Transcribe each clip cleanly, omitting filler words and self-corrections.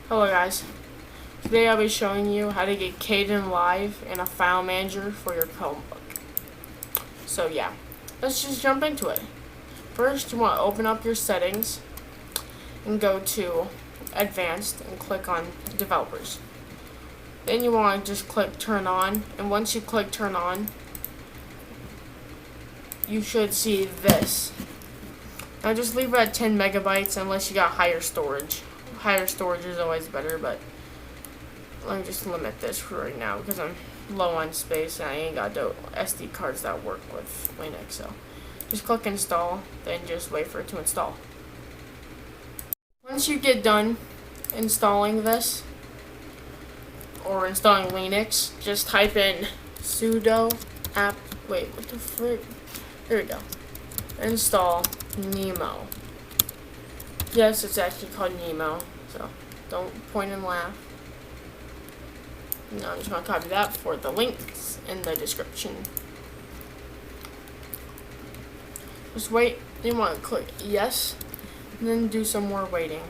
Hello guys, today I'll be showing you how to get KDen Live in a file manager for your Chromebook. So yeah, let's just jump into it. First, you want to open up your settings and go to Advanced and click on Developers. Then you want to just click Turn On, and once you click Turn On, you should see this. Now just leave it at 10 megabytes unless you got higher storage. Higher storage is always better, but let me just limit this for right now because I'm low on space and I ain't got the SD cards that work with Linux. So just click install, then just wait for it to install. Once you get done installing this or installing Linux, just type in sudo app. Wait, what the frick? There we go. Install Nemo. Yes, it's actually called Nemo, so don't point and laugh. Now I'm just going to copy that for the links in the description. Just wait, you want to click yes, and then do some more waiting.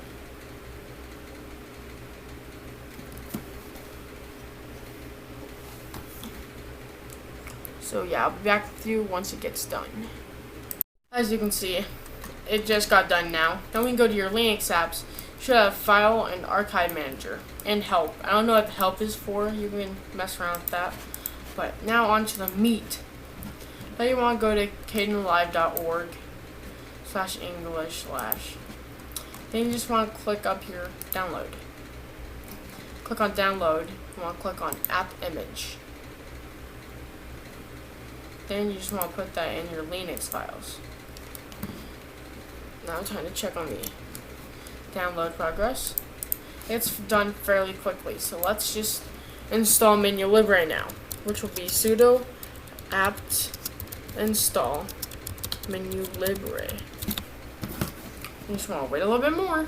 So yeah, I'll be back with you once it gets done. As you can see, it just got done now. Then we can go to your Linux apps. You should have File and Archive Manager and Help. I don't know what Help is for. You can mess around with that. But now on to the meat. Then you want to go to kdenlive.org/English/. Then you just want to click up here, Download. Click on Download. You want to click on App Image. Then you just want to put that in your Linux files. Now I'm trying to check on the download progress. It's done fairly quickly, so let's just install menulibre now, which will be sudo apt install menulibre. You just want to wait a little bit more.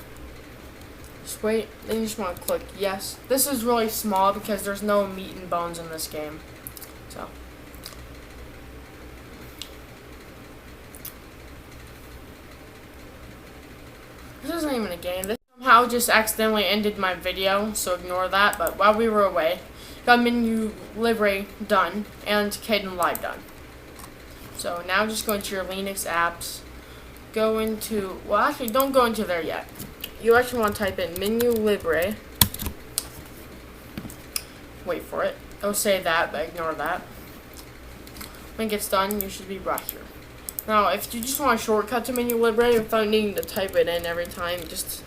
Just wait, then you just want to click yes. This is really small because there's no meat and bones in this game. So this isn't even a game. This somehow just accidentally ended my video, so ignore that. But while we were away, got menulibre done and KDen Live done. So now just go into your Linux apps. Go into, well actually don't go into there yet. You actually want to type in menulibre. Wait for it. It'll say that, but ignore that. When it gets done, you should be right here. Now, if you just want a shortcut to menulibre without needing to type it in every time, just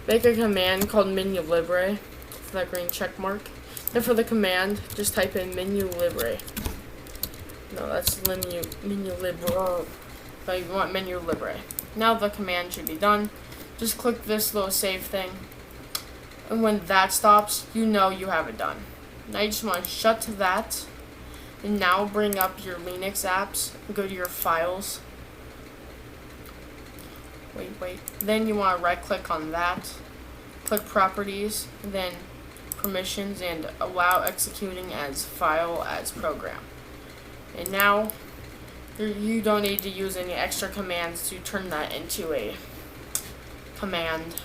make a command called menulibre for that green check mark. Then for the command, just type in menulibre. No, that's menulibre. So you want menulibre. Now the command should be done. Just click this little save thing. And when that stops, you know you have it done. Now you just want to shut that. And now bring up your Linux apps and go to your files. Wait. Then you want to right click on that. Click properties, then permissions, and allow executing as file as program. And now you don't need to use any extra commands to turn that into a command.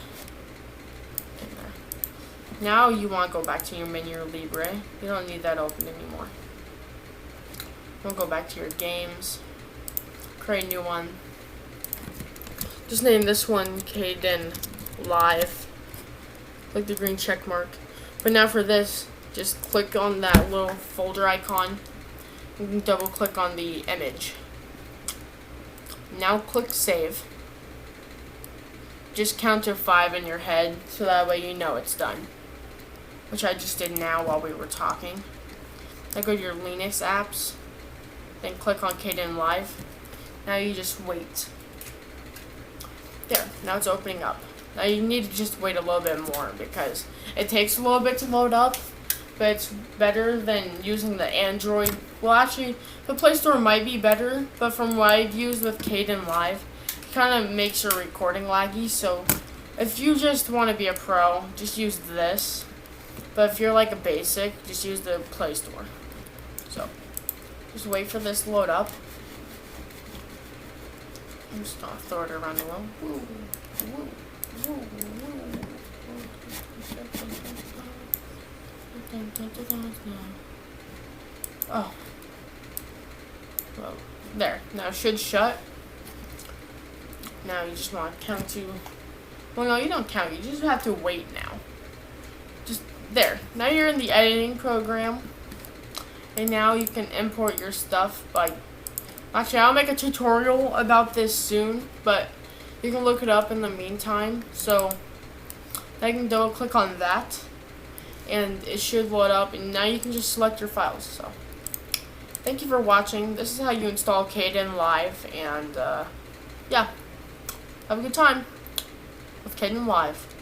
Now you want to go back to your menulibre. You don't need that open anymore. We'll go back to your games, create a new one. Just name this one KDen Live. Click the green check mark. But now for this, just click on that little folder icon and double click on the image. Now click save. Just count to 5 in your head so that way you know it's done. Which I just did now while we were talking. Now go to your Linux apps. Then click on KDen Live. Now you just wait. There, now it's opening up. Now you need to just wait a little bit more because it takes a little bit to load up, but it's better than using the Android. Well, actually, the Play Store might be better, but from what I've used with KDen Live, it kind of makes your recording laggy. So if you just want to be a pro, just use this. But if you're like a basic, just use the Play Store. So just wait for this to load up. I'm just gonna throw it around the room. Oh. Well, there. Now it should shut. Now you just want to count to... Well, no, you don't count. You just have to wait now. Just there. Now you're in the editing program. And now you can import your stuff by... Actually, I'll make a tutorial about this soon. But you can look it up in the meantime. So, now you can double click on that. And it should load up. And now you can just select your files. So, thank you for watching. This is how you install KDen Live. And, yeah. Have a good time with KDen Live.